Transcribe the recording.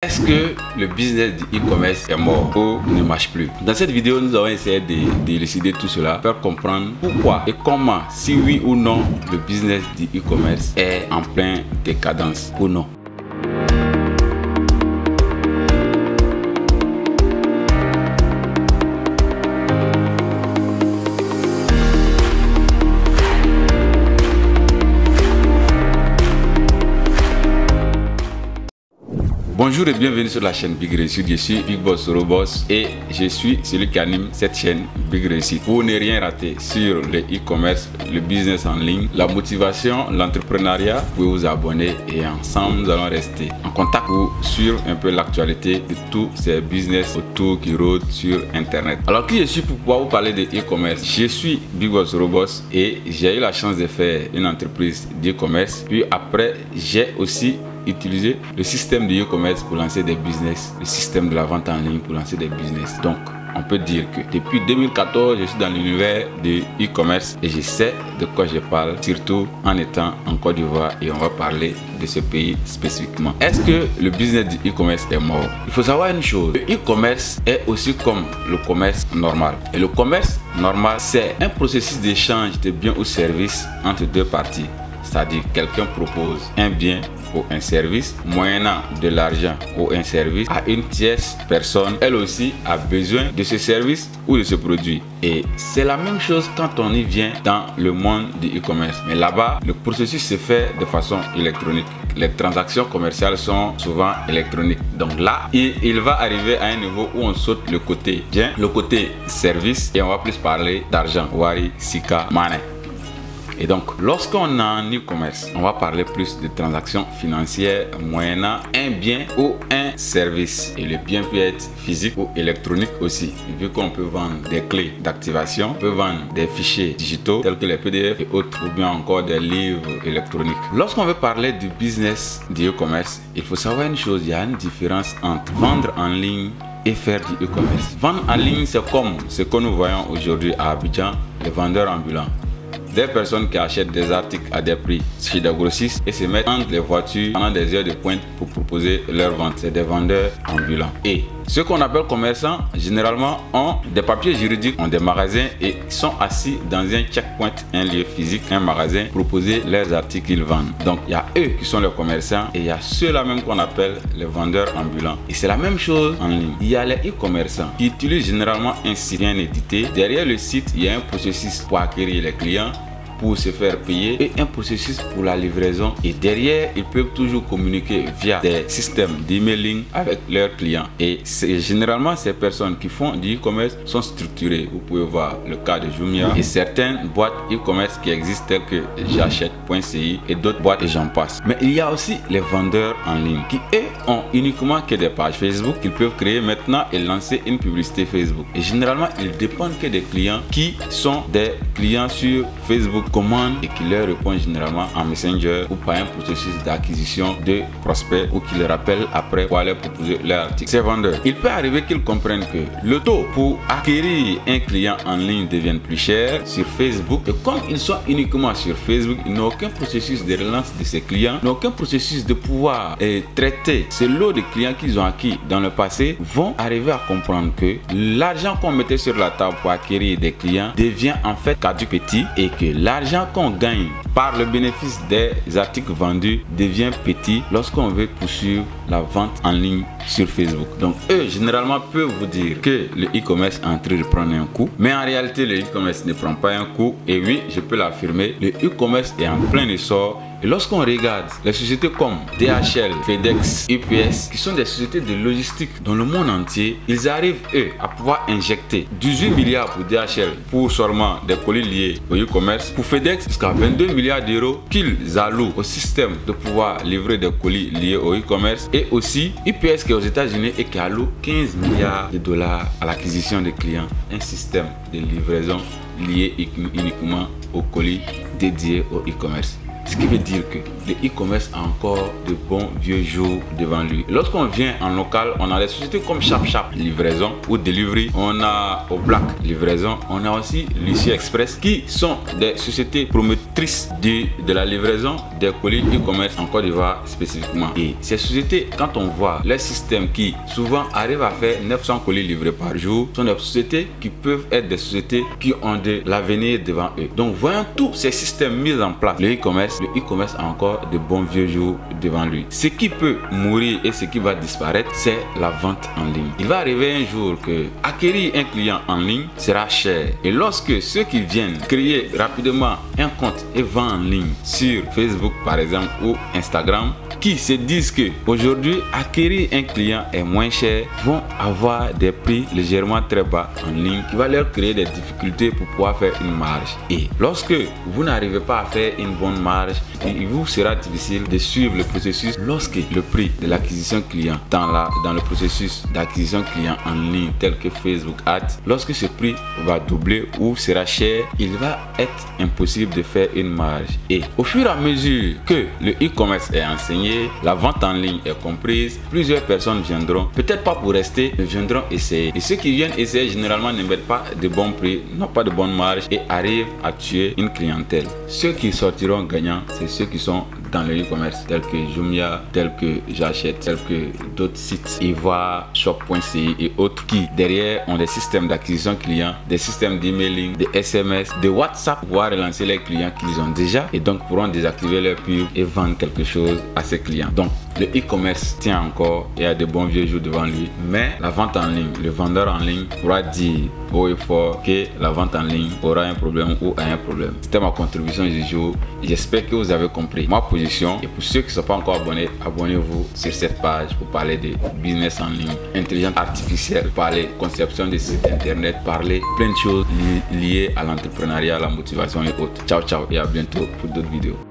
Est-ce que le business du e-commerce est mort ou ne marche plus? Dans cette vidéo, nous allons essayer d'élucider tout cela, faire comprendre pourquoi et comment, si oui ou non, le business du e-commerce est en pleine décadence ou non. Bonjour et bienvenue sur la chaîne Big Réussite. Je suis Big Boss Robos et je suis celui qui anime cette chaîne Big Réussite. Pour ne rien rater sur le e-commerce, le business en ligne, la motivation, l'entrepreneuriat, vous pouvez vous abonner et ensemble nous allons rester en contact pour suivre un peu l'actualité de tous ces business autour qui rôdent sur internet. Alors qui je suis pour pouvoir vous parler de e-commerce? Je suis Big Boss Robos et j'ai eu la chance de faire une entreprise d'e-commerce. Puis après, j'ai aussi utiliser le système de e-commerce pour lancer des business, le système de la vente en ligne pour lancer des business. Donc, on peut dire que depuis 2014, je suis dans l'univers de e-commerce et je sais de quoi je parle, surtout en étant en Côte d'Ivoire, et on va parler de ce pays spécifiquement. Est-ce que le business du e-commerce est mort? Il faut savoir une chose, le e-commerce est aussi comme le commerce normal. Et le commerce normal, c'est un processus d'échange de biens ou services entre deux parties. C'est-à-dire quelqu'un propose un bien ou un service, moyennant de l'argent ou un service à une tierce personne. Elle aussi a besoin de ce service ou de ce produit. Et c'est la même chose quand on y vient dans le monde du e-commerce. Mais là-bas, le processus se fait de façon électronique. Les transactions commerciales sont souvent électroniques. Donc là, il va arriver à un niveau où on saute le côté bien, le côté service, et on va plus parler d'argent, wari, sika, money. Et donc, lorsqu'on est en e-commerce, on va parler plus de transactions financières moyennant un bien ou un service. Et le bien peut être physique ou électronique aussi. Vu qu'on peut vendre des clés d'activation, on peut vendre des fichiers digitaux tels que les PDF et autres, ou bien encore des livres électroniques. Lorsqu'on veut parler du business du e-commerce, il faut savoir une chose, il y a une différence entre vendre en ligne et faire du e-commerce. Vendre en ligne, c'est comme ce que nous voyons aujourd'hui à Abidjan, les vendeurs ambulants. Des personnes qui achètent des articles à des prix chez des grossistes et se mettent entre les voitures pendant des heures de pointe pour proposer leur vente. C'est des vendeurs ambulants. Et ceux qu'on appelle commerçants, généralement, ont des papiers juridiques, ont des magasins et sont assis dans un checkpoint, un lieu physique, un magasin, proposer leurs articles qu'ils vendent. Donc, il y a eux qui sont les commerçants et il y a ceux-là même qu'on appelle les vendeurs ambulants. Et c'est la même chose en ligne. Il y a les e-commerçants qui utilisent généralement un site bien édité. Derrière le site, il y a un processus pour acquérir les clients, pour se faire payer et un processus pour la livraison, et derrière ils peuvent toujours communiquer via des systèmes d'emailing avec leurs clients. Et c'est généralement ces personnes qui font du e-commerce sont structurées. Vous pouvez voir le cas de Jumia et certaines boîtes e-commerce qui existent telles que j'achète.ci et d'autres boîtes et j'en passe. Mais il y a aussi les vendeurs en ligne qui eux ont uniquement que des pages Facebook qu'ils peuvent créer maintenant et lancer une publicité Facebook. Et généralement ils dépendent que des clients qui sont des clients sur Facebook commande et qui leur répond généralement en Messenger ou par un processus d'acquisition de prospects ou qui leur rappelle après pour aller proposer leur article. Ces vendeurs, il peut arriver qu'ils comprennent que le taux pour acquérir un client en ligne devient plus cher sur Facebook, et comme ils sont uniquement sur Facebook, ils n'ont aucun processus de relance de ces clients, n'ont aucun processus de pouvoir traiter ce lot de clients qu'ils ont acquis dans le passé, vont arriver à comprendre que l'argent qu'on mettait sur la table pour acquérir des clients devient en fait caduc petit, et que l'argent qu'on gagne par le bénéfice des articles vendus devient petit lorsqu'on veut poursuivre la vente en ligne sur Facebook. Donc eux généralement peuvent vous dire que le e-commerce est en train de prendre un coup, mais en réalité le e-commerce ne prend pas un coup. Et oui, je peux l'affirmer, le e-commerce est en plein essor. Et lorsqu'on regarde les sociétés comme DHL, FedEx, UPS, qui sont des sociétés de logistique dans le monde entier, ils arrivent eux à pouvoir injecter 18 milliards pour DHL pour seulement des colis liés au e-commerce, pour FedEx jusqu'à 22 milliards d'euros qu'ils allouent au système de pouvoir livrer des colis liés au e-commerce, et aussi UPS qui est aux États-Unis et qui alloue 15 milliards de dollars à l'acquisition de clients, un système de livraison lié uniquement aux colis dédiés au e-commerce. Ce qui veut dire que le e-commerce a encore de bons vieux jours devant lui. Lorsqu'on vient en local, on a des sociétés comme ShopShop, livraison ou delivery. On a Oblak, livraison. On a aussi Lucie Express, qui sont des sociétés promotrices de la livraison des colis e-commerce en Côte d'Ivoire spécifiquement. Et ces sociétés, quand on voit les systèmes qui souvent arrivent à faire 900 colis livrés par jour, sont des sociétés qui peuvent être des sociétés qui ont de l'avenir devant eux. Donc voyant tous ces systèmes mis en place, le e-commerce a encore de bons vieux jours devant lui. Ce qui peut mourir et ce qui va disparaître, c'est la vente en ligne. Il va arriver un jour que acquérir un client en ligne sera cher. Et lorsque ceux qui viennent créer rapidement un compte et vendent en ligne sur Facebook par exemple ou Instagram, qui se disent que aujourd'hui acquérir un client est moins cher, vont avoir des prix légèrement très bas en ligne, qui va leur créer des difficultés pour pouvoir faire une marge. Et lorsque vous n'arrivez pas à faire une bonne marge, il vous sera difficile de suivre le processus. Lorsque le prix de l'acquisition client dans le processus d'acquisition client en ligne tel que Facebook Ads, lorsque ce prix va doubler ou sera cher, il va être impossible de faire une marge. Et au fur et à mesure que le e-commerce est enseigné, la vente en ligne est comprise, plusieurs personnes viendront, peut-être pas pour rester, mais viendront essayer. Et ceux qui viennent essayer généralement ne mettent pas de bons prix, n'ont pas de bonne marge et arrivent à tuer une clientèle. Ceux qui sortiront gagnants, c'est ceux qui sont dans le e-commerce, tels que Jumia, tels que J'achète, tels que d'autres sites, Ivoire, Shop.ci et autres, qui derrière ont des systèmes d'acquisition clients, des systèmes d'emailing, des SMS, de WhatsApp pour pouvoir relancer les clients qu'ils ont déjà et donc pourront désactiver leur pub et vendre quelque chose à ses clients. Donc le e-commerce tient encore et a de bons vieux jours devant lui, mais la vente en ligne, le vendeur en ligne pourra dire haut et fort que la vente en ligne aura un problème ou a un problème. C'était ma contribution du jour. J'espère que vous avez compris ma position. Et pour ceux qui ne sont pas encore abonnés, abonnez-vous sur cette page pour parler de business en ligne, intelligence artificielle, parler conception de sites internet, parler plein de choses liées à l'entrepreneuriat, à la motivation et autres. Ciao, ciao et à bientôt pour d'autres vidéos.